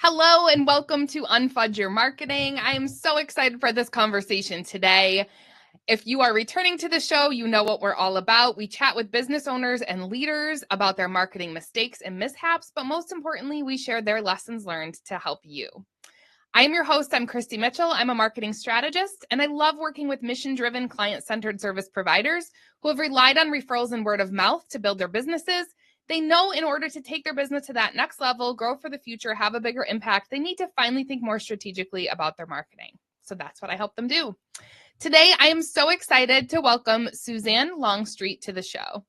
Hello and welcome to Unfudge Your Marketing. I am so excited for this conversation today. If you are returning to the show, you know what we're all about. We chat with business owners and leaders about their marketing mistakes and mishaps, but most importantly, we share their lessons learned to help you. I am your host. I'm Kristi Mitchell. I'm a marketing strategist, and I love working with mission-driven, client-centered service providers who have relied on referrals and word of mouth to build their businesses. They know in order to take their business to that next level, grow for the future, have a bigger impact, they need to finally think more strategically about their marketing. So that's what I help them do. Today, I am so excited to welcome Suzanne Longstreet to the show.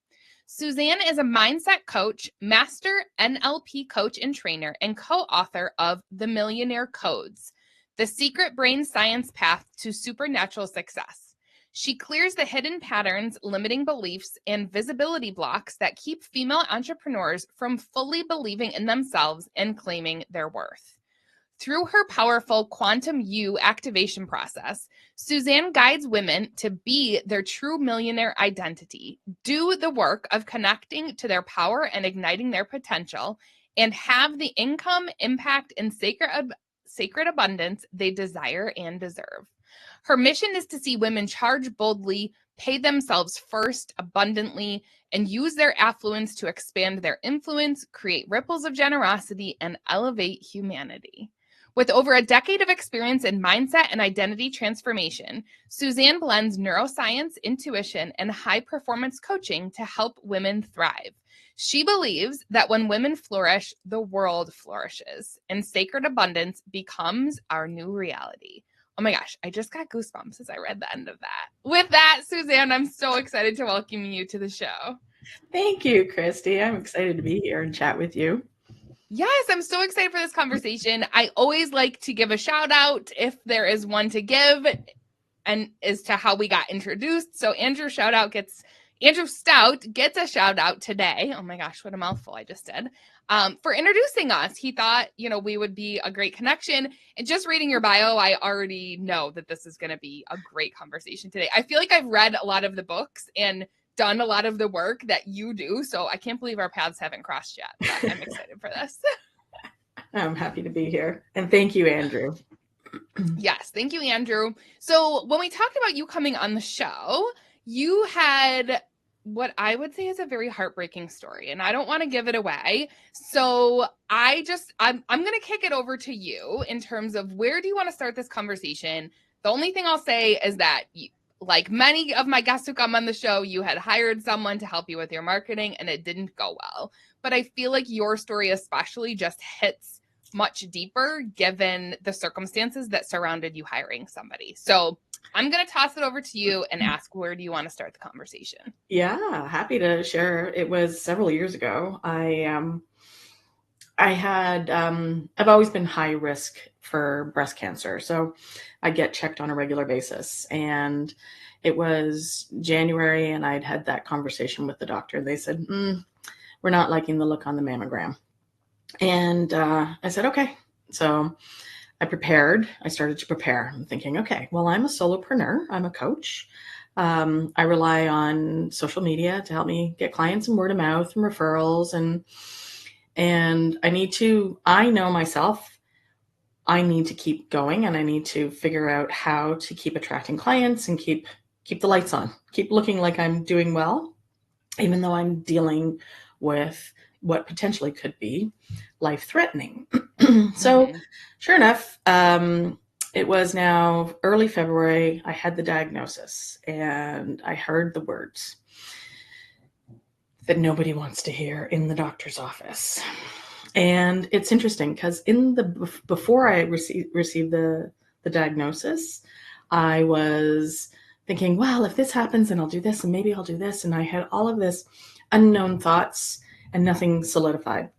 Suzanne is a mindset coach, master NLP coach and trainer, and co-author of The Millionaire Codes, The Secret Brain Science Path to Supernatural Success. She clears the hidden patterns, limiting beliefs, and visibility blocks that keep female entrepreneurs from fully believing in themselves and claiming their worth. Through her powerful Quantum You activation process, Suzanne guides women to be their true millionaire identity, do the work of connecting to their power and igniting their potential, and have the income, impact, and sacred abundance they desire and deserve. Her mission is to see women charge boldly, pay themselves first abundantly, and use their affluence to expand their influence, create ripples of generosity, and elevate humanity. With over a decade of experience in mindset and identity transformation, Suzanne blends neuroscience, intuition, and high-performance coaching to help women thrive. She believes that when women flourish, the world flourishes, and sacred abundance becomes our new reality. Oh my gosh, I just got goosebumps as I read the end of that. With that, Suzanne, I'm so excited to welcome you to the show. Thank you, Kristi. I'm excited to be here and chat with you. Yes, I'm so excited for this conversation. I always like to give a shout out if there is one to give, and as to how we got introduced. So Andrew Stout gets a shout out today. Oh my gosh, what a mouthful I just did. For introducing us. He thought, we would be a great connection. And just reading your bio, I already know that this is going to be a great conversation today. I feel like I've read a lot of the books and done a lot of the work that you do. So I can't believe our paths haven't crossed yet, but I'm excited for this. I'm happy to be here. And thank you, Andrew. Yes, thank you, Andrew. So when we talked about you coming on the show, you had what I would say is a very heartbreaking story, and I don't want to give it away. So I'm going to kick it over to you in terms of where do you want to start this conversation? The only thing I'll say is that like many of my guests who come on the show, you had hired someone to help you with your marketing and it didn't go well. But I feel like your story especially just hits much deeper given the circumstances that surrounded you hiring somebody. So I'm going to toss it over to you and ask, where do you want to start the conversation? Yeah, happy to share. It was several years ago. I've always been high risk for breast cancer. So I get checked on a regular basis. And it was January and I'd had that conversation with the doctor. They said, we're not liking the look on the mammogram. And I said, okay. So I started to prepare. I'm thinking, okay, well, I'm a solopreneur. I'm a coach. I rely on social media to help me get clients and word of mouth and referrals. And I know myself, I need to keep going and I need to figure out how to keep attracting clients and keep the lights on, keep looking like I'm doing well, even though I'm dealing with what potentially could be life-threatening. So sure enough, it was now early February. I had the diagnosis and I heard the words that nobody wants to hear in the doctor's office. And it's interesting because before I received the diagnosis, I was thinking, well, if this happens, then I'll do this and maybe I'll do this. And I had all of this unknown thoughts and nothing solidified.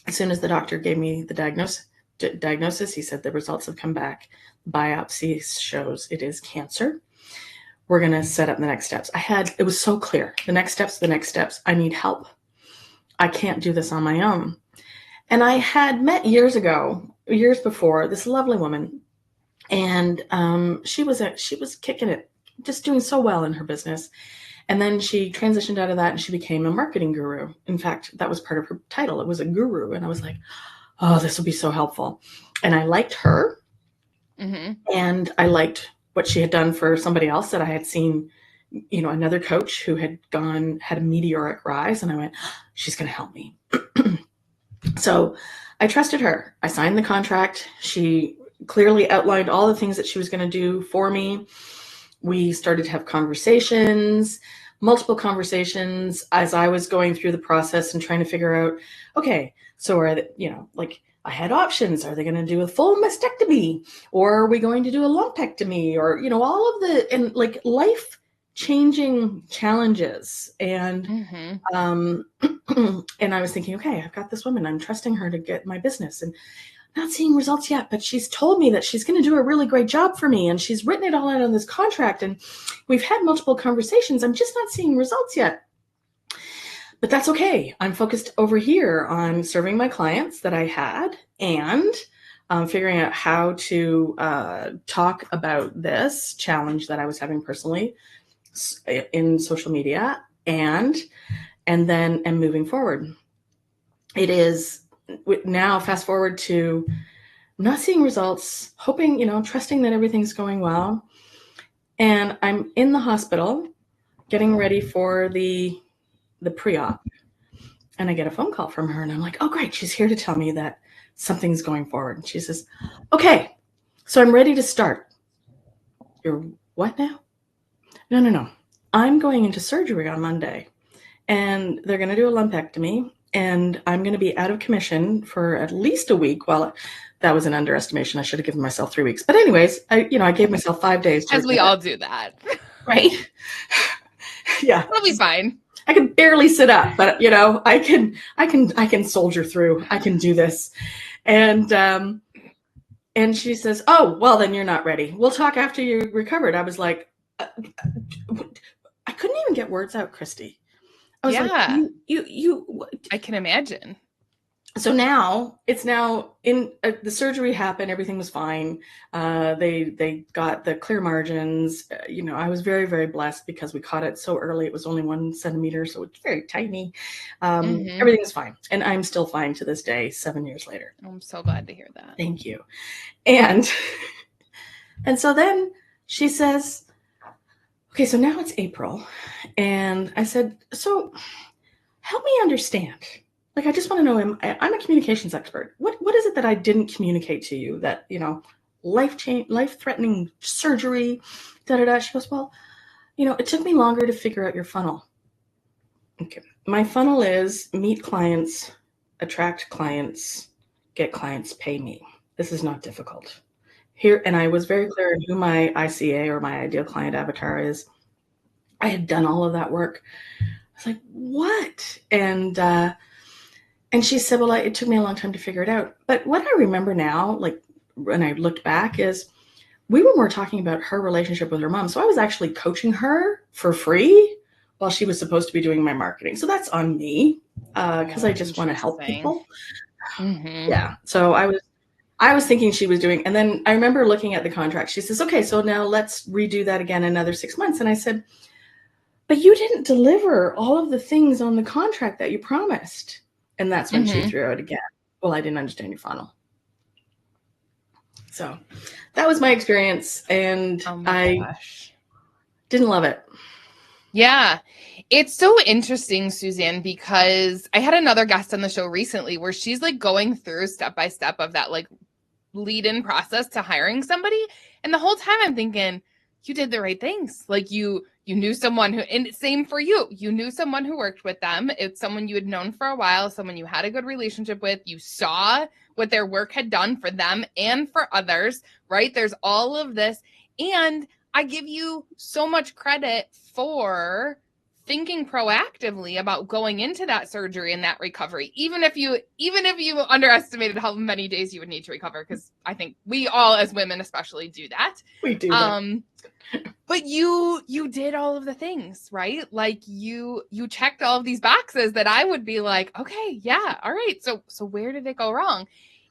As soon as the doctor gave me the diagnosis, he said the results have come back. Biopsy shows it is cancer. We're going to set up the next steps. It was so clear. The next steps. I need help. I can't do this on my own. And I had met years before, this lovely woman, and she was kicking it, just doing so well in her business. And then she transitioned out of that and she became a marketing guru. In fact, that was part of her title. It was a guru. And I was like, oh, this will be so helpful. And I liked her. Mm-hmm. And I liked what she had done for somebody else that I had seen, another coach who had a meteoric rise. And I went, she's going to help me. So I trusted her. I signed the contract. She clearly outlined all the things that she was going to do for me. We started to have conversations, multiple conversations, as I was going through the process and trying to figure out, okay, so are they, I had options. Are they going to do a full mastectomy, or are we going to do a lumpectomy, or, all of the, and like life changing challenges. And, and I was thinking, okay, I've got this woman, I'm trusting her to get my business, and not seeing results yet, but she's told me that she's going to do a really great job for me. And she's written it all out on this contract. And we've had multiple conversations. I'm just not seeing results yet. But that's okay. I'm focused over here on serving my clients that I had and figuring out how to talk about this challenge that I was having personally in social media and moving forward. It is now fast forward to not seeing results, hoping, trusting that everything's going well. And I'm in the hospital getting ready for the pre-op. And I get a phone call from her and I'm like, oh, great. She's here to tell me that something's going forward. And she says, okay, so I'm ready to start. You're what now? No. I'm going into surgery on Monday and they're going to do a lumpectomy. And I'm going to be out of commission for at least a week. Well, that was an underestimation. I should have given myself 3 weeks. But anyways, I gave myself 5 days. As we all do that. Right? Yeah. It'll be fine. I can barely sit up, but I can soldier through. I can do this. And she says, oh, well, then you're not ready. We'll talk after you recovered. I was like, I couldn't even get words out, Kristi. I was like, you I can imagine. So now in the surgery happened. Everything was fine. They got the clear margins. I was very, very blessed because we caught it so early. It was only 1 centimeter. So it's very tiny. Everything is fine. And I'm still fine to this day, 7 years later. I'm so glad to hear that. Thank you. And so then she says, okay, so now it's April. And I said, so help me understand. Like, I just want to know, I'm a communications expert. What is it that I didn't communicate to you that, life-threatening surgery, da-da-da. She goes, well, it took me longer to figure out your funnel. Okay. My funnel is meet clients, attract clients, get clients, pay me. This is not difficult. Here, and I was very clear on who my ICA or my ideal client avatar is. I had done all of that work. I was like, what? And she said, well, it took me a long time to figure it out. But what I remember now, like when I looked back, is we were more talking about her relationship with her mom. So I was actually coaching her for free while she was supposed to be doing my marketing. So that's on me because I just want to help people. Mm-hmm. Yeah. So I was thinking she was doing, and then I remember looking at the contract. She says, okay, so now let's redo that again another 6 months. And I said, but you didn't deliver all of the things on the contract that you promised. And that's when she threw out again. Well, I didn't understand your funnel. So that was my experience. And I didn't love it. Yeah. It's so interesting, Suzanne, because I had another guest on the show recently where she's like going through step by step of that like lead-in process to hiring somebody. And the whole time I'm thinking, you did the right things. Like you knew someone who, and same for you, you knew someone who worked with them. It's someone you had known for a while, someone you had a good relationship with. You saw what their work had done for them and for others, right? There's all of this. And I give you so much credit for thinking proactively about going into that surgery and that recovery, even if you underestimated how many days you would need to recover, because I think we all as women especially do that. We do. But you did all of the things, right? Like you checked all of these boxes that I would be like, okay, yeah, all right. So where did it go wrong?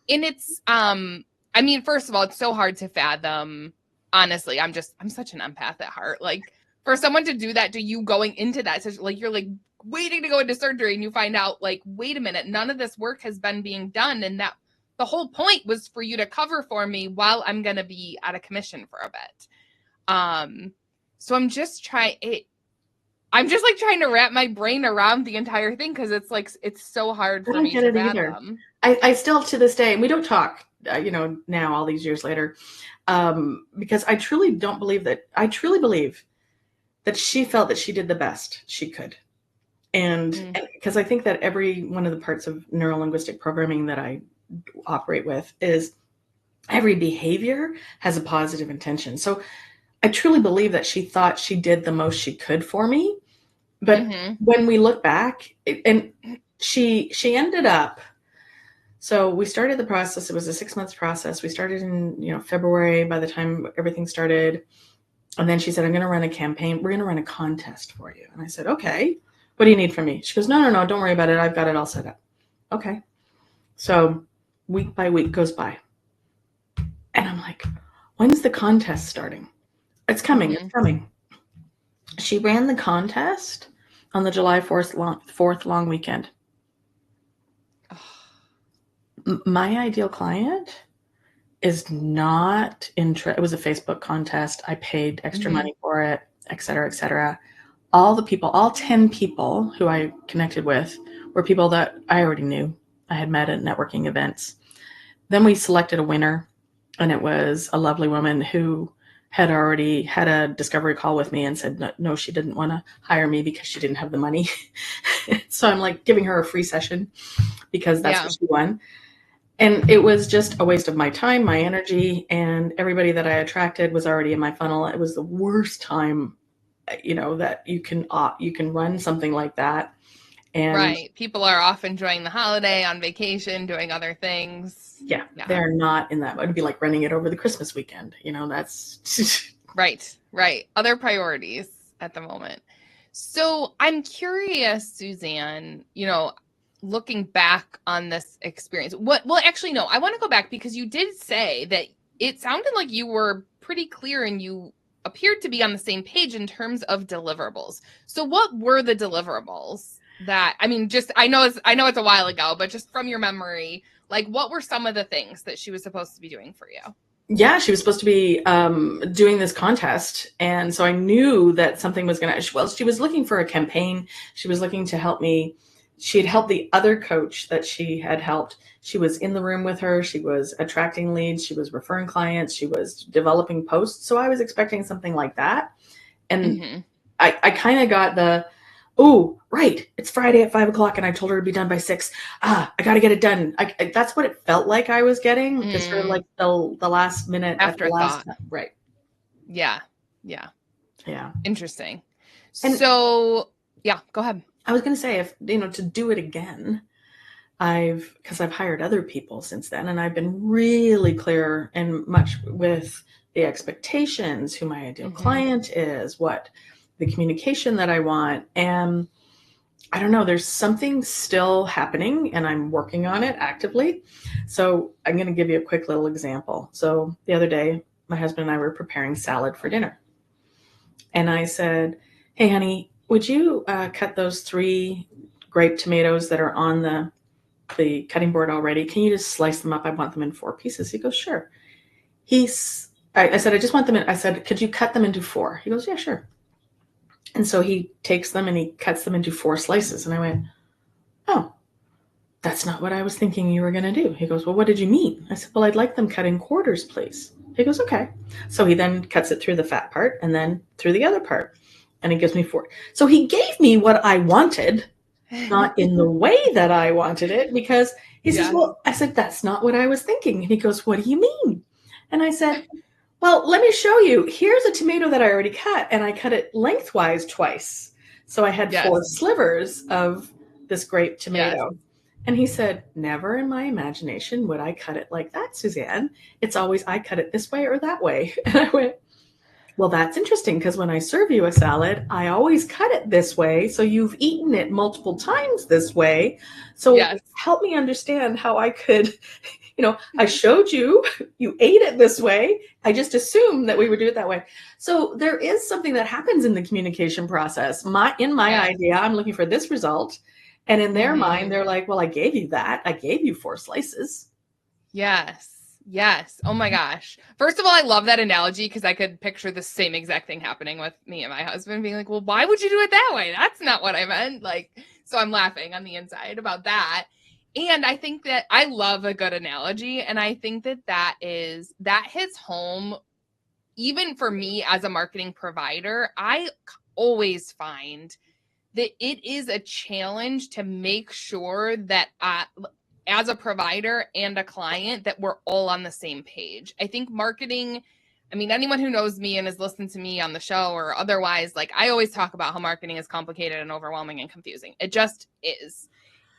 And it's I mean, first of all, it's so hard to fathom. Honestly, I'm such an empath at heart. Like for someone to do that to you going into that, like you're like waiting to go into surgery and you find out like, wait a minute, none of this work has been being done. And that the whole point was for you to cover for me while I'm going to be out of commission for a bit. So I'm just trying to wrap my brain around the entire thing, because it's like, it's so hard for me to fathom. I still, to this day, and we don't talk, now all these years later, because I truly believe that she felt that she did the best she could. And because I think that every one of the parts of neuro-linguistic programming that I operate with is every behavior has a positive intention. So I truly believe that she thought she did the most she could for me. But when we look back, and she ended up, so we started the process. It was a 6-month process. We started in, February by the time everything started. And then she said, I'm going to run a campaign. We're going to run a contest for you. And I said, okay, what do you need from me? She goes, no, don't worry about it. I've got it all set up. Okay. So week by week goes by. And I'm like, when's the contest starting? It's coming. It's coming. She ran the contest on the July 4th long weekend. My ideal client is not it was a Facebook contest. I paid extra money for it, et cetera, et cetera. All 10 people who I connected with were people that I already knew. I had met at networking events. Then we selected a winner, and it was a lovely woman who had already had a discovery call with me and said, no, she didn't want to hire me because she didn't have the money. So I'm like giving her a free session because that's what she won. And it was just a waste of my time, my energy, and everybody that I attracted was already in my funnel. It was the worst time, that you can run something like that. And right. People are off enjoying the holiday, on vacation, doing other things. Yeah. They're not in that. It'd be like running it over the Christmas weekend. That's right. Other priorities at the moment. So I'm curious, Suzanne, looking back on this experience, actually, no, I want to go back, because you did say that it sounded like you were pretty clear and you appeared to be on the same page in terms of deliverables. So what were the deliverables that, I know it's a while ago, but just from your memory, like, what were some of the things that she was supposed to be doing for you? Yeah, she was supposed to be doing this contest. And so I knew that something was she was looking for a campaign. She was looking to help me. She had helped the other coach that she had helped. She was in the room with her. She was attracting leads. She was referring clients. She was developing posts. So I was expecting something like that. And I kind of got right, it's Friday at 5:00 and I told her to be done by 6. I got to get it done. That's what it felt like I was getting. Just sort of like the last minute afterthought. Right. Yeah. Interesting. And so yeah, go ahead. I was going to say, if, to do it again, because I've hired other people since then, and I've been really clear and much with the expectations, who my ideal client is, what the communication that I want. And I don't know, there's something still happening and I'm working on it actively. So I'm going to give you a quick little example. So the other day, my husband and I were preparing salad for dinner. And I said, hey, honey, would you cut those 3 grape tomatoes that are on the cutting board already? Can you just slice them up? I want them in 4 pieces. He goes, sure. I said, I just want them I said, could you cut them into 4? He goes, yeah, sure. And so he takes them and he cuts them into 4 slices. And I went, oh, that's not what I was thinking you were going to do. He goes, well, what did you mean? I said, well, I'd like them cut in quarters, please. He goes, okay. So he then cuts it through the fat part and then through the other part. And he gives me 4. So he gave me what I wanted, not in the way that I wanted it, because he says, well, I said, that's not what I was thinking. And he goes, what do you mean? And I said, well, let me show you. Here's a tomato that I already cut, and I cut it lengthwise twice. So I had 4 slivers of this grape tomato. Yes. And he said, never in my imagination would I cut it like that, Suzanne. It's always I cut it this way or that way. And I went, well, that's interesting, because when I serve you a salad, I always cut it this way. So you've eaten it multiple times this way. So help me understand how I could, I showed you, you ate it this way. I just assumed that we would do it that way. So there is something that happens in the communication process. In my idea, I'm looking for this result. And in their mind, they're like, well, I gave you that. I gave you 4 slices. Yes. Yes. Oh my gosh. First of all, I love that analogy because I could picture the same exact thing happening with me and my husband being like, well, why would you do it that way? That's not what I meant. Like, so I'm laughing on the inside about that. And I think that I love a good analogy. And I think that that hits home, even for me as a marketing provider. I always find that it is a challenge to make sure that as a provider and a client, that we're all on the same page. I think marketing, I mean, anyone who knows me and has listened to me on the show or otherwise, like I always talk about how marketing is complicated and overwhelming and confusing. It just is.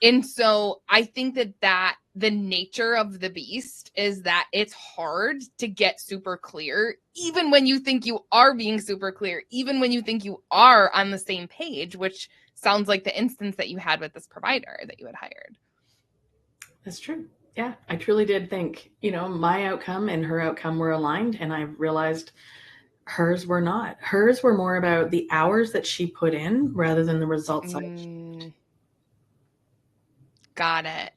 And so I think that the nature of the beast is that it's hard to get super clear, even when you think you are being super clear, even when you think you are on the same page, which sounds like the instance that you had with this provider that you had hired. That's true. Yeah, I truly did think, my outcome and her outcome were aligned, and I realized hers were not. Hers were more about the hours that she put in rather than the results. Got it.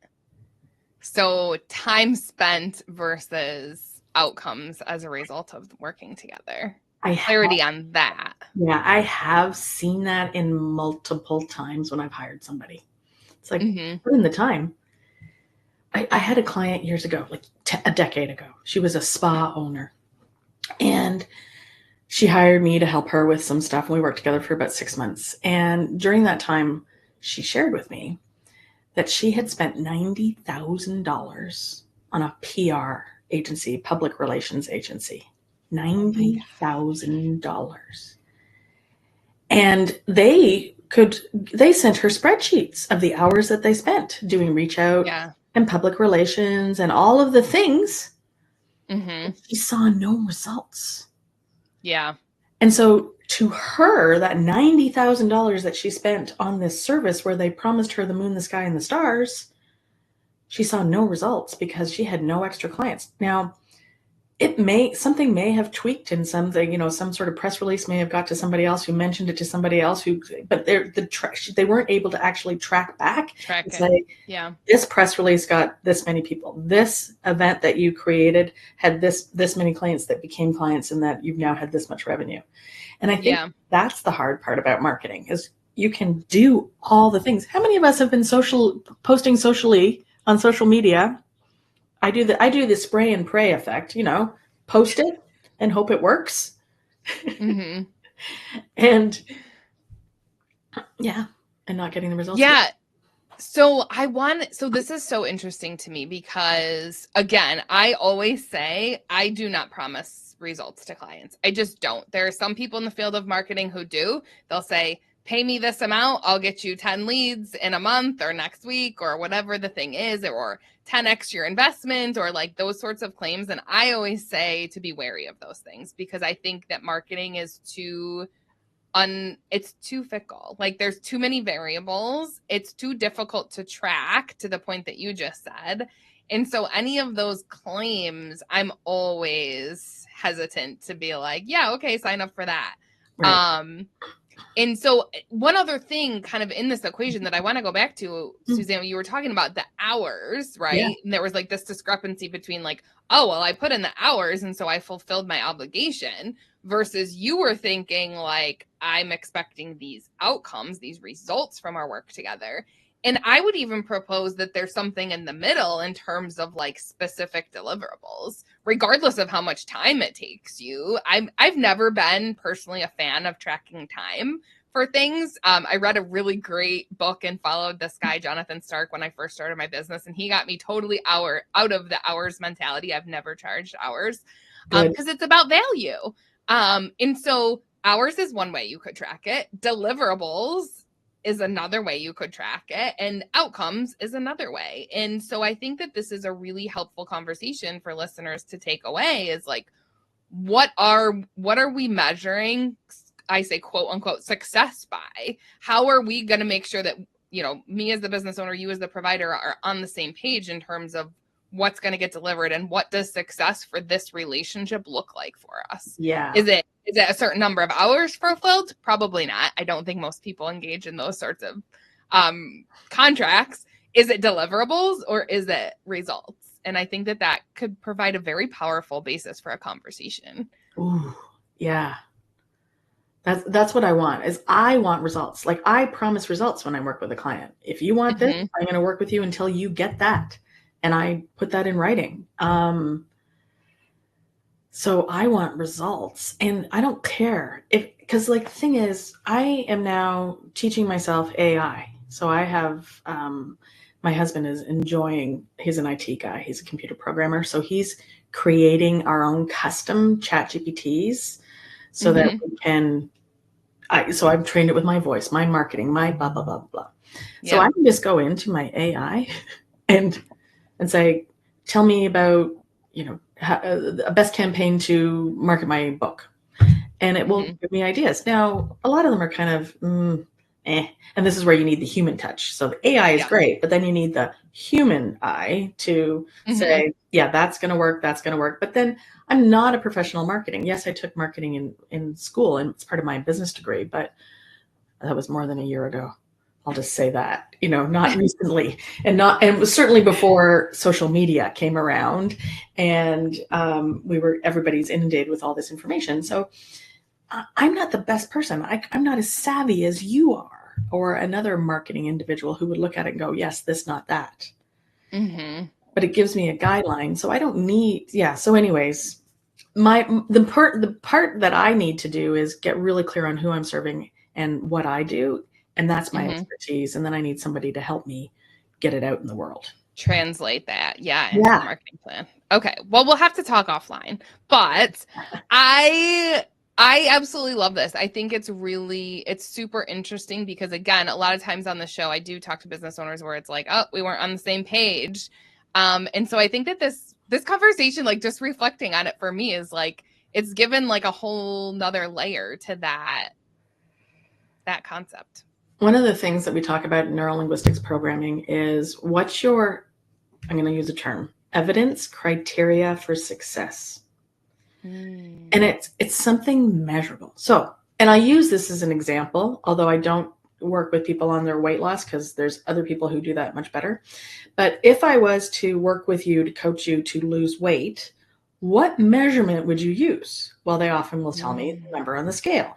So time spent versus outcomes as a result of working together. Clarity on that. Yeah, I have seen that in multiple times when I've hired somebody. It's like, put in the time. I had a client years ago, like a decade ago. She was a spa owner, and she hired me to help her with some stuff. And we worked together for about 6 months. And during that time, she shared with me that she had spent $90,000 on a PR agency, public relations agency. $90,000. And they sent her spreadsheets of the hours that they spent doing reach out and public relations and all of the things. She saw no results. Yeah. And so to her, that $90,000 that she spent on this service where they promised her the moon, the sky, and the stars, she saw no results because she had no extra clients. Now, something may have tweaked in something, some sort of press release may have got to somebody else who mentioned it to somebody else but they weren't able to actually track back and say, this press release got this many people. This event that you created had this many clients that became clients, and that you've now had this much revenue. And I think that's the hard part about marketing is you can do all the things. How many of us have been posting socially on social media? I do the spray and pray effect, post it and hope it works. And and not getting the results. Yeah. So this is so interesting to me because, again, I always say I do not promise results to clients. I just don't. There are some people in the field of marketing who do. They'll say, pay me this amount, I'll get you 10 leads in a month or next week or whatever the thing is, or 10x your investment, or like those sorts of claims. And I always say to be wary of those things because I think that marketing is it's too fickle. Like there's too many variables. It's too difficult to track to the point that you just said. And so any of those claims, I'm always hesitant to be like, yeah, okay, sign up for that. Right. And so one other thing kind of in this equation that I want to go back to, Suzanne, you were talking about the hours, right? Yeah. And there was like this discrepancy between like, oh, well, I put in the hours and so I fulfilled my obligation, versus you were thinking like, I'm expecting these outcomes, these results from our work together. And I would even propose that there's something in the middle in terms of like specific deliverables, regardless of how much time it takes you. I've never been personally a fan of tracking time for things. I read a really great book and followed this guy, Jonathan Stark, when I first started my business. And he got me totally out of the hours mentality. I've never charged hours because it's about value. And so hours is one way you could track it. Deliverables is another way you could track it, and outcomes is another way. And so I think that this is a really helpful conversation for listeners to take away is like, what are we measuring, I say quote unquote success by? How are we going to make sure that, me as the business owner, you as the provider are on the same page in terms of what's going to get delivered, and what does success for this relationship look like for us? Yeah. Is it a certain number of hours fulfilled? Probably not. I don't think most people engage in those sorts of contracts. Is it deliverables or is it results? And I think that could provide a very powerful basis for a conversation. Ooh, yeah. That's what I want, is I want results. Like, I promise results when I work with a client. If you want this, I'm going to work with you until you get that. And I put that in writing. So I want results, and I don't care because like the thing is, I am now teaching myself AI. So I have, my husband is enjoying, he's an IT guy. He's a computer programmer. So he's creating our own custom chat GPTs so that we can, so I've trained it with my voice, my marketing, my blah, blah, blah, blah. Yeah. So I can just go into my AI and say, tell me about, a best campaign to market my book. And it will give me ideas. Now, a lot of them are kind of, and this is where you need the human touch. So the AI is great, but then you need the human eye to say, yeah, that's going to work. That's going to work. But then I'm not a professional marketing. Yes, I took marketing in school, and it's part of my business degree, but that was more than a year ago. I'll just say that, not recently, and it was certainly before social media came around, and everybody's inundated with all this information. So I'm not the best person. I'm not as savvy as you are, or another marketing individual who would look at it and go, yes, this, not that. But it gives me a guideline. So I don't need, So anyways, the part that I need to do is get really clear on who I'm serving and what I do. And that's my expertise. And then I need somebody to help me get it out in the world. Translate that. Into the marketing plan. Okay. Well, we'll have to talk offline, but I absolutely love this. I think it's super interesting because, again, a lot of times on the show, I do talk to business owners where it's like, oh, we weren't on the same page. And so I think that this conversation, like just reflecting on it for me, is like, it's given like a whole nother layer to that concept. One of the things that we talk about in neurolinguistics programming is what's your, I'm going to use a term, evidence criteria for success. And it's something measurable. So, and I use this as an example, although I don't work with people on their weight loss because there's other people who do that much better. But if I was to work with you to coach you to lose weight, what measurement would you use? Well, they often will tell me the number on the scale.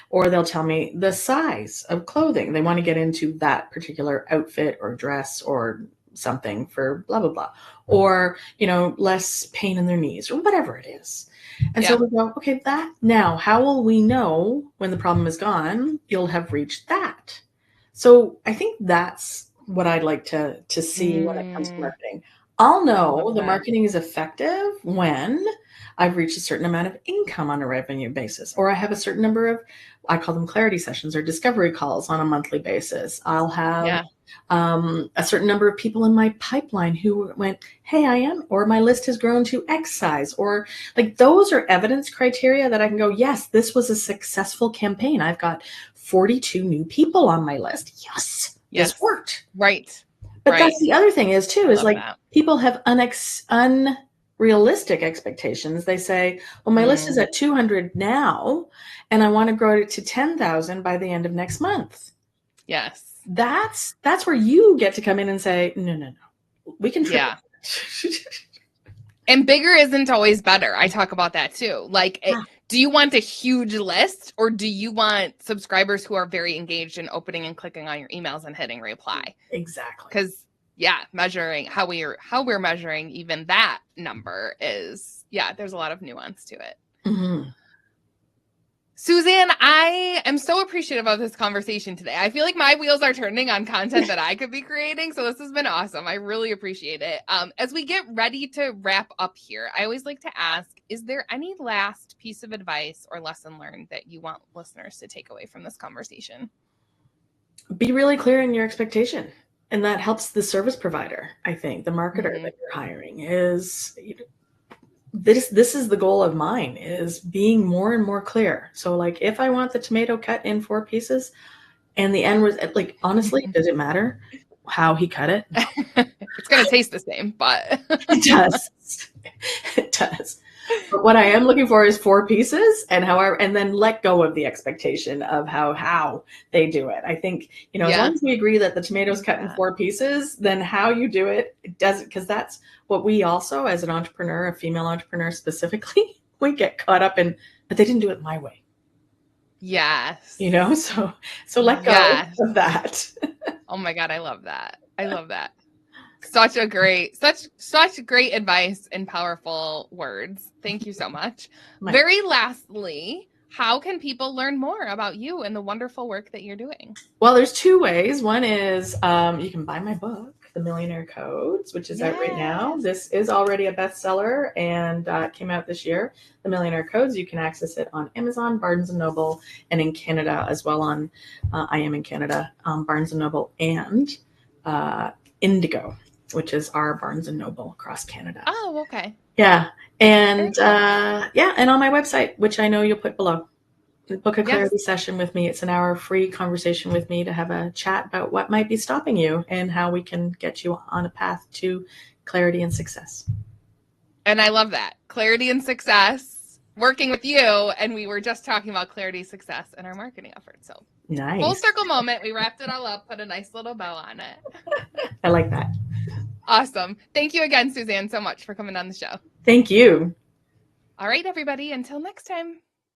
Or they'll tell me the size of clothing. They want to get into that particular outfit or dress or something for blah, blah, blah. Or, less pain in their knees or whatever it is. And so we go, okay, now how will we know when the problem is gone? You'll have reached that. So I think that's what I'd like to see when it comes to marketing. I'll know the marketing is effective when I've reached a certain amount of income on a revenue basis, or I have a certain number of, I call them clarity sessions or discovery calls on a monthly basis. I'll have a certain number of people in my pipeline who went, hey, or my list has grown to X size, or like those are evidence criteria that I can go, yes, this was a successful campaign. I've got 42 new people on my list. Yes. This worked. Right. But that's the other thing is like people have unrealistic expectations. They say, well, my list is at 200 now, and I want to grow it to 10,000 by the end of next month. Yes. That's where you get to come in and say, no, we can try. And bigger isn't always better. I talk about that too. Like, do you want a huge list, or do you want subscribers who are very engaged in opening and clicking on your emails and hitting reply? Exactly. Because measuring how we're measuring even that number is, there's a lot of nuance to it. Suzanne, I am so appreciative of this conversation today. I feel like my wheels are turning on content that I could be creating. So this has been awesome. I really appreciate it. As we get ready to wrap up here, I always like to ask, is there any last piece of advice or lesson learned that you want listeners to take away from this conversation? Be really clear in your expectation. And that helps the service provider, I think, the marketer that you're hiring is, this is the goal of mine, is being more and more clear. So like, if I want the tomato cut in 4 pieces and the end was like, honestly, does it matter how he cut it? It's going to taste the same, but it does. It does. But what I am looking for is 4 pieces, and then let go of the expectation of how they do it. I think, as long as we agree that the tomatoes cut in 4 pieces, then how you do it doesn't, because that's what we also, as an entrepreneur, a female entrepreneur specifically, we get caught up in, but they didn't do it my way. Yes. So let go of that. Oh my God, I love that. I love that. Such great advice and powerful words. Thank you so much. Very lastly, how can people learn more about you and the wonderful work that you're doing? Well, there's 2 ways. One is you can buy my book, The Millionaire Codes, which is out right now. This is already a bestseller and came out this year. The Millionaire Codes, you can access it on Amazon, Barnes & Noble, and in Canada as well on, I am in Canada, Barnes & Noble and Indigo, which is our Barnes & Noble across Canada. Oh, okay. Yeah. And and on my website, which I know you'll put below. Book a clarity session with me. It's an hour free conversation with me to have a chat about what might be stopping you and how we can get you on a path to clarity and success. And I love that. Clarity and success, working with you. And we were just talking about clarity, success, and our marketing efforts. So nice. Full circle moment. We wrapped it all up, put a nice little bow on it. I like that. Awesome. Thank you again, Suzanne, so much for coming on the show. Thank you. All right, everybody. Until next time.